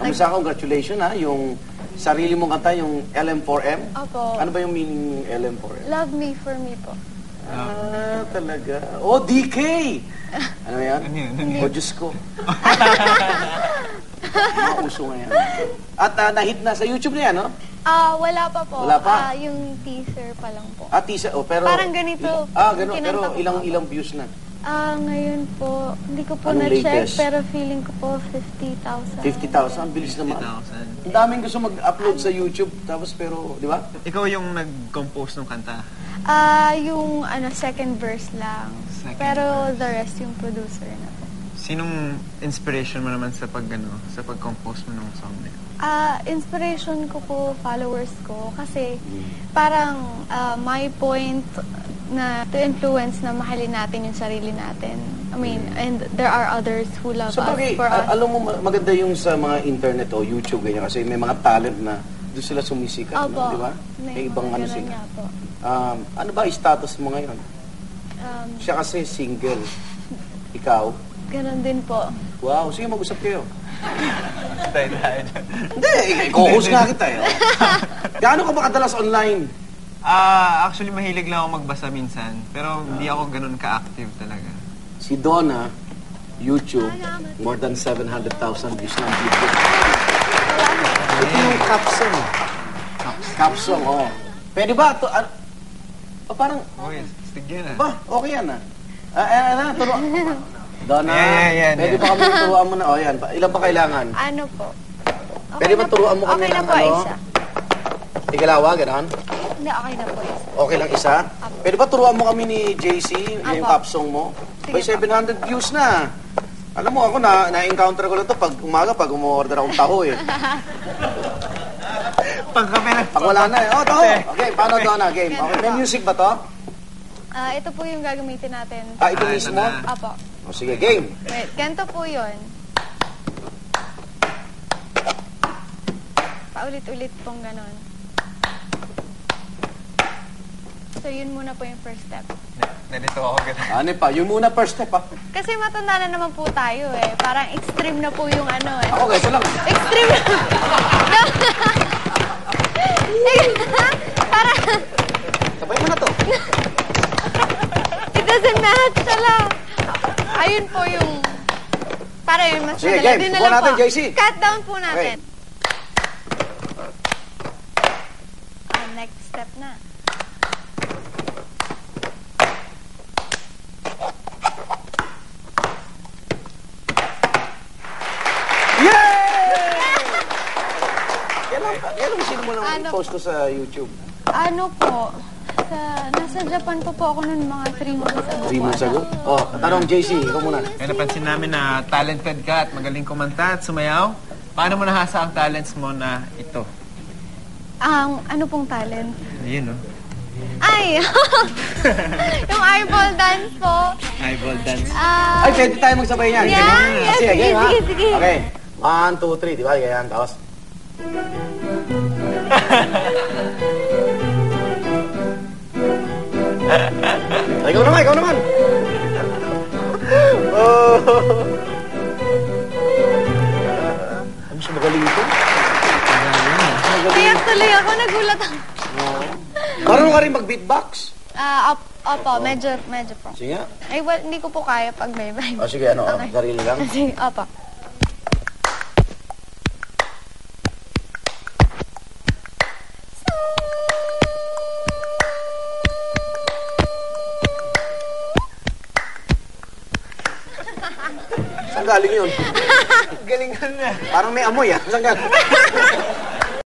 Bisa, congratulations ha, yung sarili mong kanta, yung LM4M. Opo. Ano ba yung meaning ng LM4M? Love me for me po. Ah, talaga. Oh, DK! Ano yan? Oh, Diyos ko. Mga uso ngayon. At nahit na sa YouTube na yan, no? Wala pa po. Wala pa? Yung teaser pa lang po. Teaser. Oh, pero... Parang ganito. Ganun. Pero Kinanta ko ilang views na? Ngayon po, hindi ko po Anong na-check, latest? pero feeling ko po 50,000. 50,000? Ang bilis naman. 50,000. Ang daming gusto mag-upload sa YouTube, tapos pero, di ba? Ikaw yung nag-compose ng kanta. Yung second verse lang. Second Pero the rest yung producer na po. Sinong inspiration mo naman sa pag-compose mo ng song na yun? Inspiration ko po, followers ko, kasi parang my point na to influence na mahalin natin yung sarili natin. I mean, and there are others who love us for us. Alam mo, maganda yung sa mga internet o YouTube, ganyan, kasi may mga talent na doon sila sumisikat, no? Di ba? May ibang ano sila. Ano ba status mo ngayon? Siya kasi single. Ikaw? Ganon din po. Wow, sige mag-usap kayo. Tayo. Hindi, i-co-host nga kita eh. Gaano ka ba kadalas online? Actually, mahilig lang ako magbasa minsan. Pero hindi ako ganun ka-active talaga. Si Donna, YouTube, more than 700,000 views na ang video. Ito yung capsule. Capsule, oo. Pwede ba? Parang, Okay, stigyan na. ba, okay yan ah. Turuan. Donna, Yan. pwede ba kami turuan mo na? O yan, ilan pa kailangan? Ano po? Pwede ba turuan mo kami okay na ng po, ano? isa. Igalawa, gano'n? Hindi, okay na po, isa. Okay lang isa? Pwede ba turuan mo kami ni JC, yung Apo. pop song mo? Sige May 700 views na. Alam mo, ako na-encounter ko lang ito pag umaga, pag umorder akong taho eh. Pagkape na. Pag wala na eh. Oh, taho! Okay, paano Donna? Game. Okay, may music ba to? Ito po yung gagamitin natin. Ito ito mismo? na. Apo. O sige, game. Wait, ganito po yun. Paulit-ulit pong ganon. So, yun muna po yung first step. Nalito ako ganun. Ano pa? Yun muna first step ah. Kasi matanda na naman po tayo eh. Parang extreme na po yung ano eh. Ako guys, lang. Extreme na. Parang, Sabay mo na to. it doesn't match tala. Ayun po yung, para yun mas Sige, madali. game. Yun na Subukan lang natin, po. JC. Cut down po natin. Next step na. Yan ang sino mo lang post ko sa YouTube. Ano po, nasa Japan po ako noon mga 3 months ago. 3 months ago? Oh, tanong JC, ikaw muna. Kaya napansin namin na talented ka at magaling kumanta at sumayaw. Paano mo nahasa ang talents mo na ito? Ano pong talent? Ayun, no? Ay! Yung eyeball dance po. Eyeball dance. Ay, pwede tayo magsabay niyan. Yan, yes, Sige, game ha? sige. Okay. 1, 2, 3, di ba? Ganyan, tapos. Ay, ikaw naman, ikaw naman. Oh. Ano siya magaling ito? Kaya tuloy ako, nagulat ako. Marunong ka rin mag-beatbox? Opo, medyo po. Sige nga. Ay, well, hindi ko po kaya pag may vibe. O sige, ano, Okay. sarili lang. Sige, opo. Saan galing yun? Galing ka na. Parang may amoy ah. Saan galing?